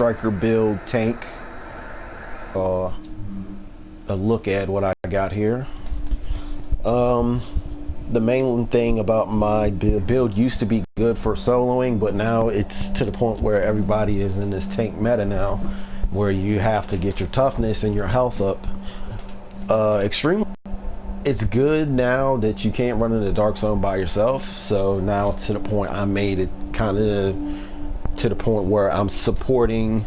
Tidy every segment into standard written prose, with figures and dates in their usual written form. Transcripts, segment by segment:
striker build tank. A look at what I got here. The main thing about my build used to be good for soloing, but now it's to the point where everybody is in this tank meta now, where you have to get your toughness and your health up. Extreme. It's good now that you can't run in the dark zone by yourself. So now to the point I made it kind of to the point where I'm supporting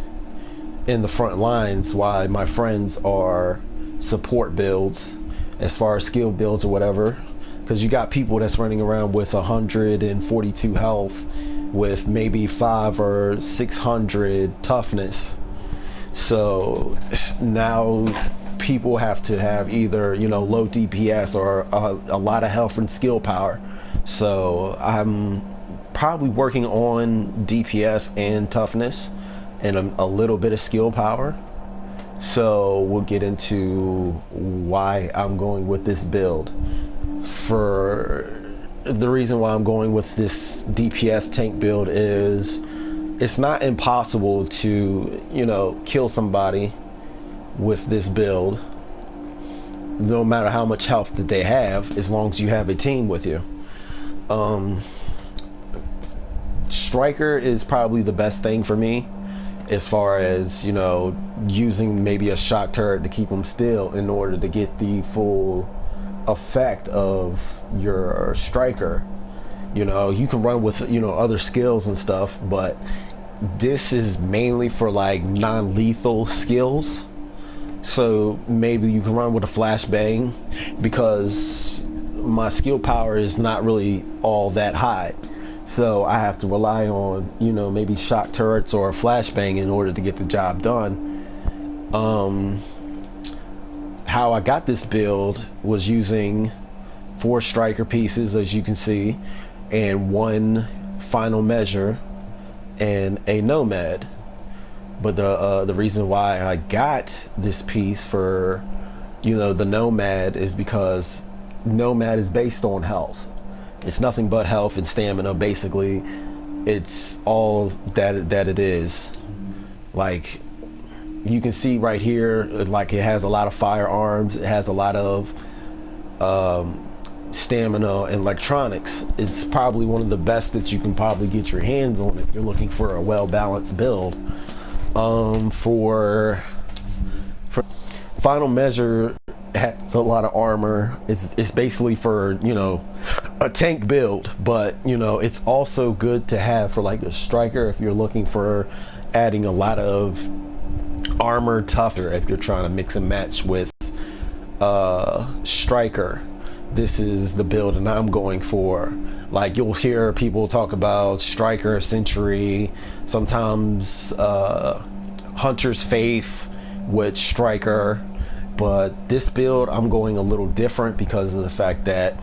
in the front lines while my friends are support builds as far as skill builds or whatever, because you got people that's running around with 142 health with maybe 500 or 600 toughness. So now people have to have either, you know, low DPS or a lot of health and skill power. So I'm probably working on DPS and toughness and a little bit of skill power. So we'll get into why I'm going with this build. For the reason why I'm going with this DPS tank build is it's not impossible to, you know, kill somebody with this build, no matter how much health that they have, as long as you have a team with you. Striker is probably the best thing for me, as far as, you know, using maybe a shock turret to keep them still in order to get the full effect of your striker. You know, you can run with, you know, other skills and stuff, but this is mainly for like non-lethal skills. So maybe you can run with a flashbang, because my skill power is not really all that high. So I have to rely on, you know, maybe shock turrets or a flashbang in order to get the job done. How I got this build was using 4 striker pieces, as you can see, and 1 final measure and a nomad. But the reason why I got this piece for, you know, the nomad is because nomad is based on health. It's nothing but health and stamina, basically. It's all that it is. Like, you can see right here, like, it has a lot of firearms, it has a lot of stamina and electronics. It's probably one of the best that you can probably get your hands on if you're looking for a well-balanced build. For final measure, has a lot of armor. It's basically for, you know, a tank build, but, you know, it's also good to have for like a striker if you're looking for adding a lot of armor tougher, if you're trying to mix and match with striker. This is the build and I'm going for. Like, you'll hear people talk about striker, sentry, sometimes hunter's faith with striker, but this build I'm going a little different because of the fact that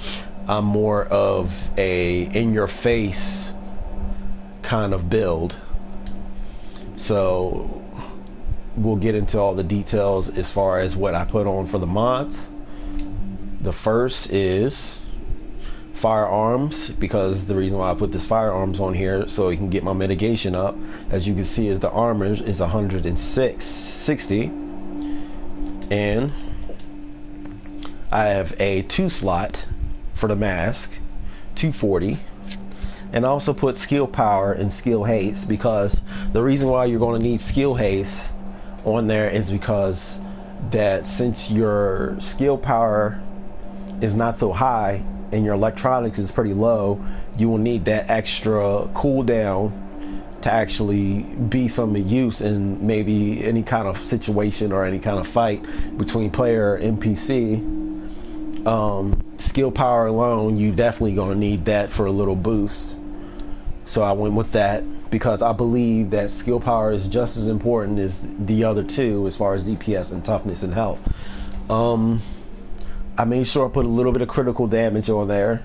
I'm more of a in-your-face kind of build. So we'll get into all the details as far as what I put on for the mods. The first is firearms, because the reason why I put this firearms on here so you can get my mitigation up, as you can see, is the armor is 160, and I have a 2 slot for the mask, 240, and I also put skill power and skill haste, because the reason why you're going to need skill haste on there is because that since your skill power is not so high and your electronics is pretty low, you will need that extra cooldown to actually be some use in maybe any kind of situation or any kind of fight between player and NPC. Skill power alone, you definitely gonna need that for a little boost. So I went with that because I believe that skill power is just as important as the other two as far as DPS and toughness and health. I made sure I put a little bit of critical damage on there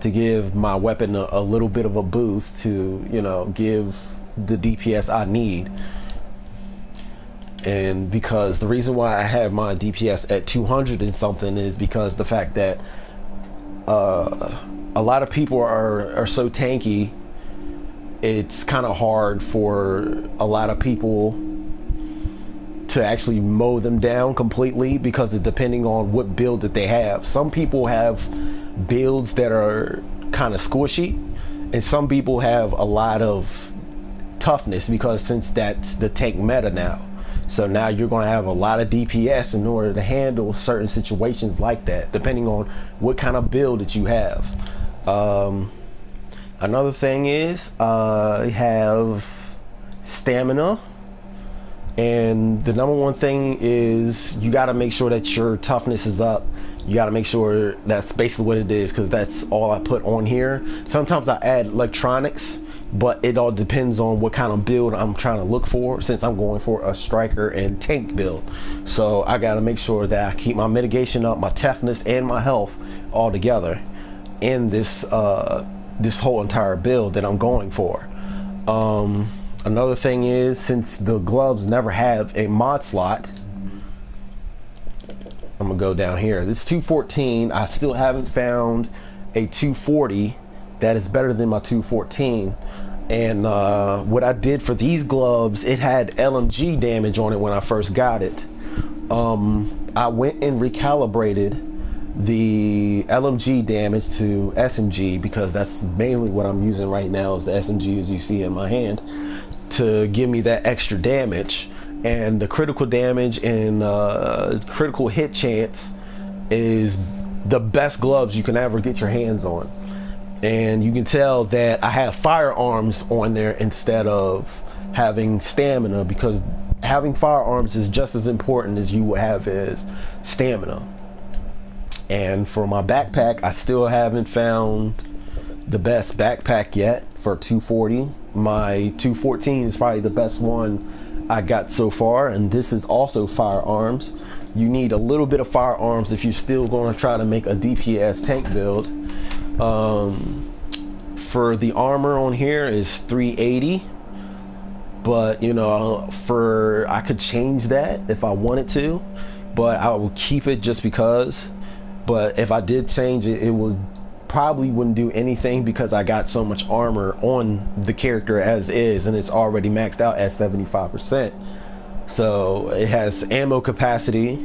to give my weapon a little bit of a boost to, you know, give the DPS I need. And because the reason why I have my DPS at 200 and something is because the fact that a lot of people are so tanky, it's kind of hard for a lot of people to actually mow them down completely, because it's depending on what build that they have. Some people have builds that are kind of squishy, and some people have a lot of toughness, because since that's the tank meta now, so now you're going to have a lot of DPS in order to handle certain situations like that, depending on what kind of build that you have. Another thing is have stamina, and the number one thing is you got to make sure that your toughness is up. You got to make sure that's basically what it is, because that's all I put on here. Sometimes I add electronics, but it all depends on what kind of build I'm trying to look for, since I'm going for a striker and tank build. So I got to make sure that I keep my mitigation up, my toughness, and my health all together in this this whole entire build that I'm going for. Another thing is, since the gloves never have a mod slot, I'm gonna go down here. This 214, I still haven't found a 240 that is better than my 214. And what I did for these gloves, it had LMG damage on it when I first got it. I went and recalibrated the LMG damage to SMG, because that's mainly what I'm using right now, is the SMG, as you see in my hand, to give me that extra damage. And the critical damage and critical hit chance is the best gloves you can ever get your hands on. And you can tell that I have firearms on there instead of having stamina, because having firearms is just as important as you would have as stamina. And for my backpack, I still haven't found the best backpack yet for 240. My 214 is probably the best one I got so far, and this is also firearms. You need a little bit of firearms if you're still going to try to make a DPS tank build. For the armor on here is 380, but you know, I could change that if I wanted to, but I will keep it just because. But if I did change it, it would probably wouldn't do anything, because I got so much armor on the character as is, and it's already maxed out at 75%. So it has ammo capacity,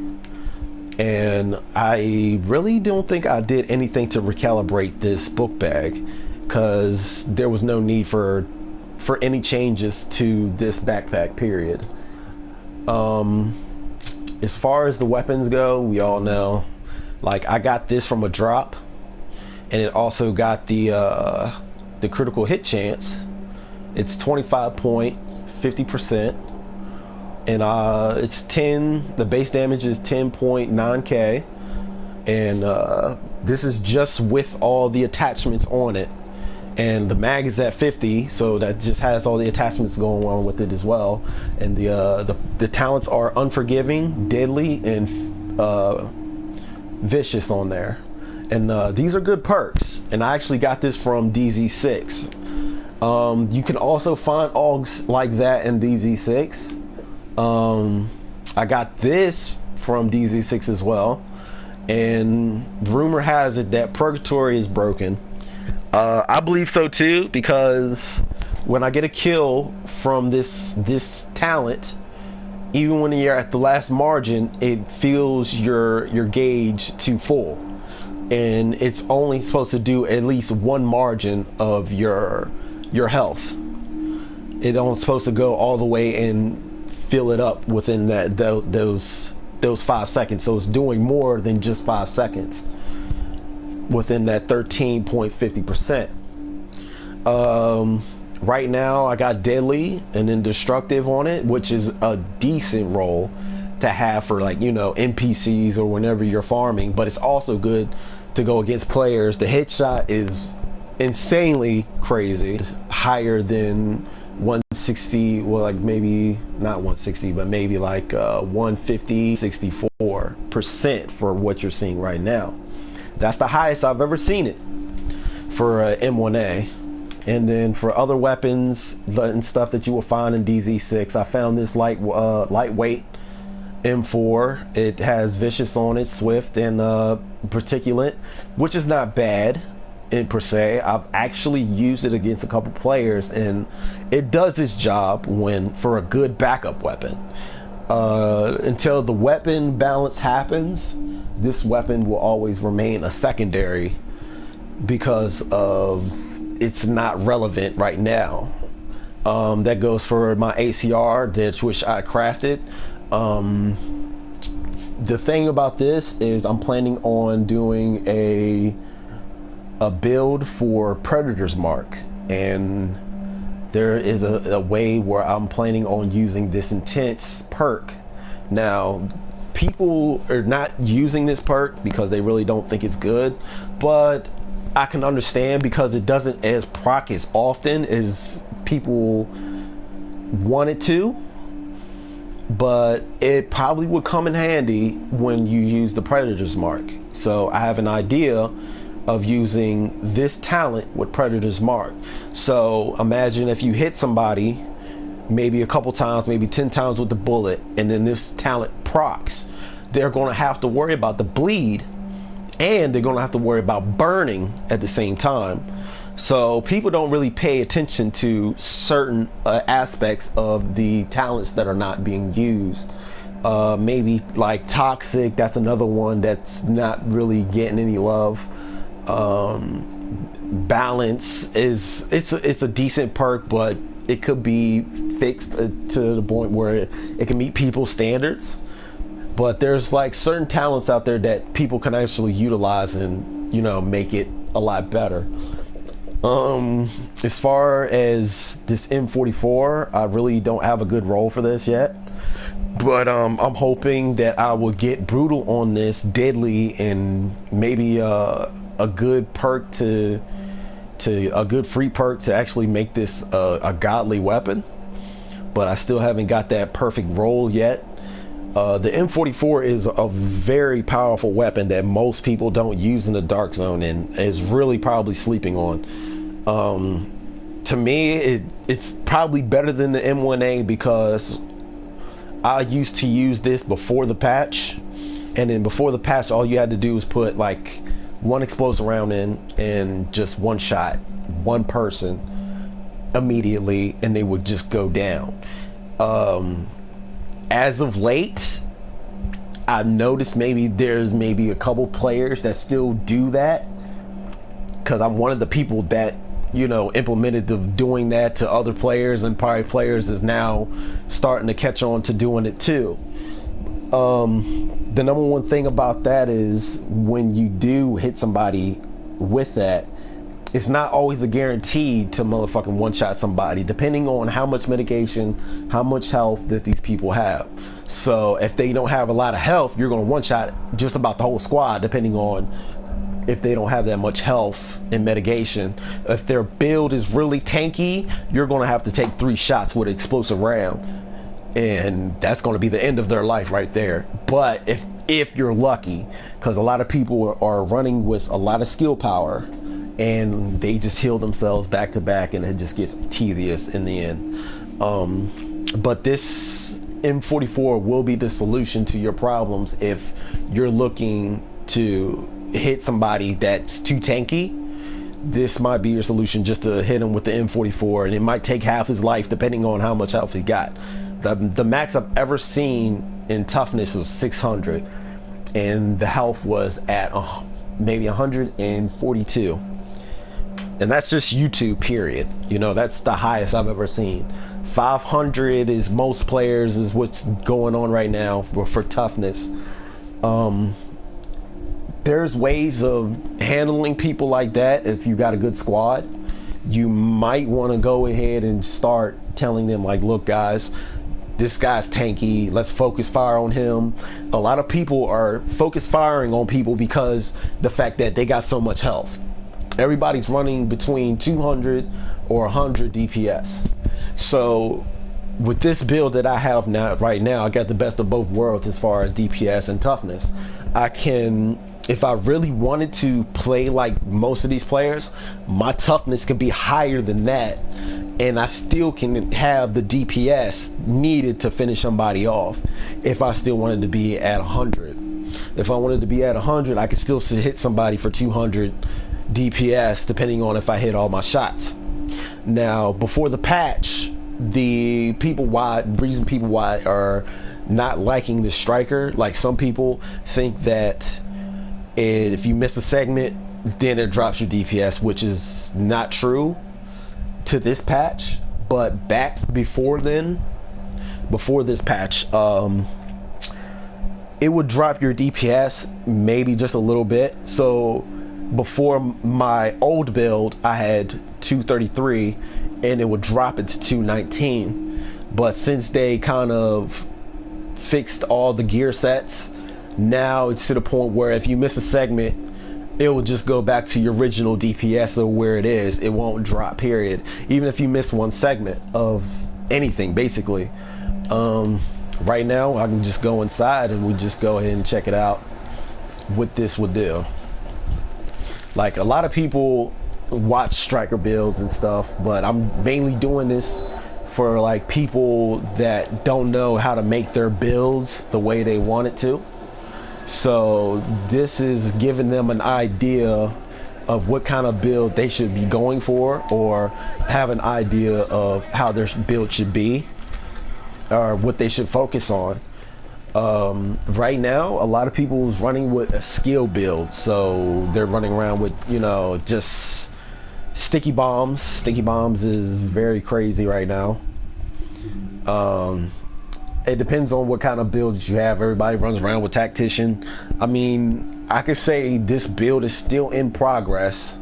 and I really don't think I did anything to recalibrate this book bag, because there was no need for any changes to this backpack, period. As far as the weapons go, we all know, like, I got this from a drop, and it also got the critical hit chance. It's 25.50%, and it's 10. The base damage is 10.9k, and this is just with all the attachments on it. And the mag is at 50, so that just has all the attachments going on with it as well. And the talents are Unforgiving, Deadly, and Vicious on there. And these are good perks, and I actually got this from DZ6. You can also find AUGs like that in DZ6. I got this from DZ6 as well, and rumor has it that Purgatory is broken. I believe so too, because when I get a kill from this talent, even when you're at the last margin, it fills your gauge to full, and it's only supposed to do at least one margin of your health. It only supposed to go all the way and fill it up within those 5 seconds. So it's doing more than just 5 seconds within that 13.50%. Right now I got Deadly and then Destructive on it, which is a decent roll to have for, like, you know, NPCs or whenever you're farming, but it's also good to go against players. The headshot is insanely crazy, higher than 160, well, like maybe not 160, but maybe like 150, 64% for what you're seeing right now. That's the highest I've ever seen it for M1A. And then for other weapons and stuff that you will find in DZ6, I found this lightweight M4. It has Vicious on it, Swift, and Particulate, which is not bad in per se. I've actually used it against a couple players, and it does its job for a good backup weapon. Until the weapon balance happens, this weapon will always remain a secondary because of it's not relevant right now. That goes for my ACR, which I crafted. The thing about this is I'm planning on doing a build for Predator's Mark, and there is a way where I'm planning on using this intense perk. Now, people are not using this perk because they really don't think it's good, but I can understand because it doesn't as proc as often as people want it to, but it probably would come in handy when you use the Predator's Mark. So I have an idea of using this talent with Predator's Mark. So imagine if you hit somebody maybe a couple times, maybe 10 times with the bullet, and then this talent procs, they're going to have to worry about the bleed, and they're going to have to worry about burning at the same time. So people don't really pay attention to certain aspects of the talents that are not being used. Maybe like Toxic, that's another one that's not really getting any love. Balance is it's a decent perk, but it could be fixed to the point where it can meet people's standards. But there's like certain talents out there that people can actually utilize and, you know, make it a lot better. As far as this M44, I really don't have a good role for this yet, but I'm hoping that I will get brutal on this, deadly, and maybe a good perk to a good free perk to actually make this a godly weapon. But I still haven't got that perfect role yet. The M44 is a very powerful weapon that most people don't use in the dark zone and is really probably sleeping on. To me, it's probably better than the M1A because I used to use this before the patch, and then before the patch, all you had to do was put like one explosive round in and just one shot, one person immediately, and they would just go down. As of late, I've noticed there's maybe a couple players that still do that, because I'm one of the people that, you know, implemented doing that to other players, and probably players is now starting to catch on to doing it too. The number one thing about that is when you do hit somebody with that, it's not always a guarantee to motherfucking one-shot somebody, depending on how much mitigation, how much health that these people have. So if they don't have a lot of health, you're going to one-shot just about the whole squad, depending on if they don't have that much health and mitigation. If their build is really tanky, you're going to have to take 3 shots with an explosive round, and that's going to be the end of their life right there. But if you're lucky, because a lot of people are running with a lot of skill power, and they just heal themselves back to back, and it just gets tedious in the end. But this M44 will be the solution to your problems if you're looking to hit somebody that's too tanky. This might be your solution, just to hit him with the M44, and it might take half his life depending on how much health he got. The max I've ever seen in toughness was 600, and the health was at maybe 142. And that's just YouTube, period. You know, that's the highest I've ever seen. 500 is most players, is what's going on right now for toughness. There's ways of handling people like that. If you got a good squad, you might want to go ahead and start telling them, like, look guys, this guy's tanky, let's focus fire on him. A lot of people are focus firing on people because the fact that they got so much health. Everybody's running between 200 or 100 DPS. So with this build that I have right now, I got the best of both worlds as far as DPS and toughness. I can, if I really wanted to play like most of these players, my toughness could be higher than that, and I still can have the DPS needed to finish somebody off if I still wanted to be at 100. If I wanted to be at 100, I could still hit somebody for 200 DPS depending on if I hit all my shots. Now, before the patch, the reason people why are not liking the striker, like some people think that if you miss a segment, then it drops your DPS, which is not true to this patch. But back before this patch, it would drop your DPS maybe just a little bit. So before my old build, I had 233 and it would drop it to 219. But since they kind of fixed all the gear sets, now it's to the point where if you miss a segment, it will just go back to your original DPS of where it is. It won't drop, period. Even if you miss one segment of anything, basically. Right now, I can just go inside and we just go ahead and check it out, what this would do. Like, a lot of people watch striker builds and stuff, but I'm mainly doing this for like people that don't know how to make their builds the way they want it to. So this is giving them an idea of what kind of build they should be going for, or have an idea of how their build should be, or what they should focus on. Right now, a lot of people is running with a skill build, so they're running around with, you know, just sticky bombs. Sticky bombs is very crazy right now. It depends on what kind of builds you have. Everybody runs around with tactician. I mean, I could say this build is still in progress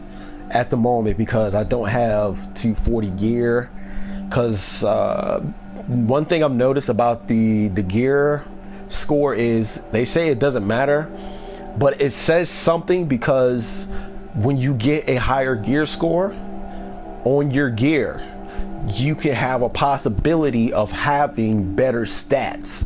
at the moment because I don't have 240 gear. Because one thing I've noticed about the gear score is they say it doesn't matter, but it says something, because when you get a higher gear score on your gear, you can have a possibility of having better stats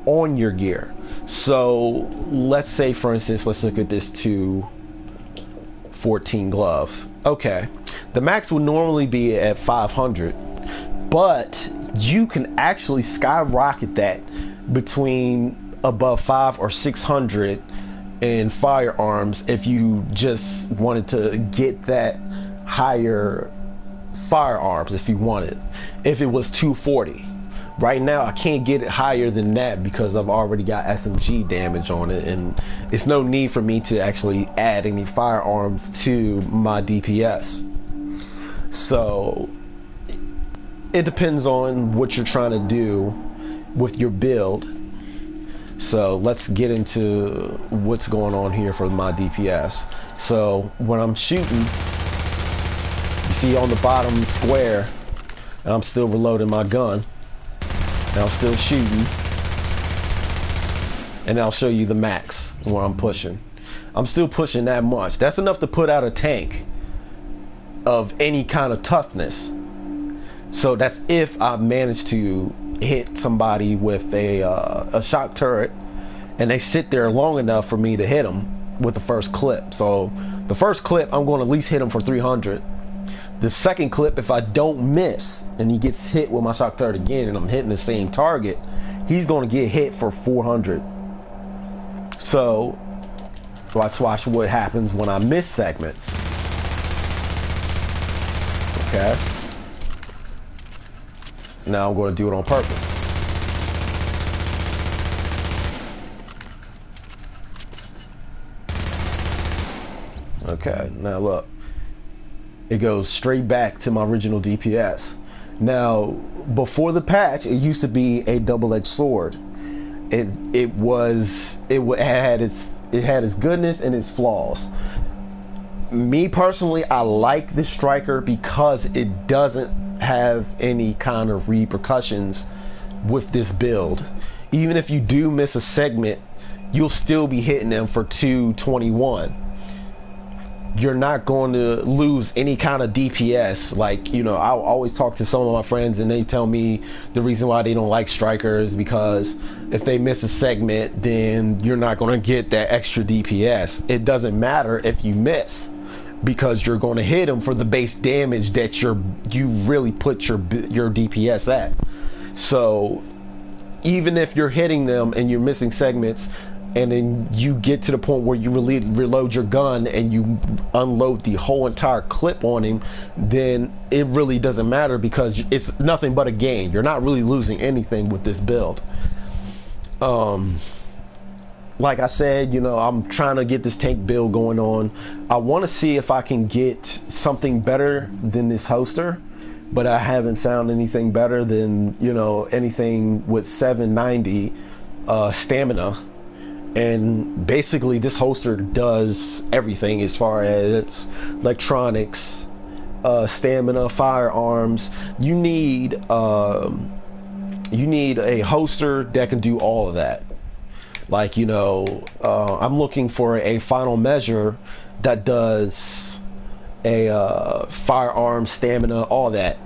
on your gear. So let's say, for instance, let's look at this 214 glove. Okay, the max would normally be at 500, but you can actually skyrocket that between above 500 or 600 in firearms if you just wanted to get that higher firearms. If you wanted, if it was 240, right now I can't get it higher than that because I've already got SMG damage on it, and it's no need for me to actually add any firearms to my DPS. So it depends on what you're trying to do with your build. So let's get into what's going on here for my DPS. So when I'm shooting, you see on the bottom square, and I'm still reloading my gun, and I'm still shooting, and I'll show you the max where I'm pushing. I'm still pushing that much. That's enough to put out a tank of any kind of toughness. So that's if I manage to hit somebody with a shock turret and they sit there long enough for me to hit them with the first clip. So the first clip, I'm going to at least hit him for 300. The second clip, if I don't miss and he gets hit with my shock turret again and I'm hitting the same target, he's going to get hit for 400. So let's watch what happens when I miss segments. Okay. Now I'm going to do it on purpose. Okay, now look. It goes straight back to my original DPS. Now, before the patch, it used to be a double-edged sword. It had its goodness and its flaws. Me personally, I like this striker because it doesn't have any kind of repercussions with this build. Even if you do miss a segment, you'll still be hitting them for 221. You're not going to lose any kind of DPS. Like, you know, I always talk to some of my friends and they tell me the reason why they don't like strikers because if they miss a segment, then you're not going to get that extra DPS. It doesn't matter if you miss, because you're going to hit them for the base damage that you really put your DPS at. So even if you're hitting them and you're missing segments, and then you get to the point where you reload your gun and you unload the whole entire clip on him, then it really doesn't matter because it's nothing but a gain. You're not really losing anything with this build. Like I said, you know, I'm trying to get this tank build going on. I want to see if I can get something better than this holster, but I haven't found anything better than, you know, anything with 790 stamina. And basically this holster does everything as far as electronics, stamina, firearms. You need a holster that can do all of that. Like, you know, I'm looking for a final measure that does a firearm, stamina, all that.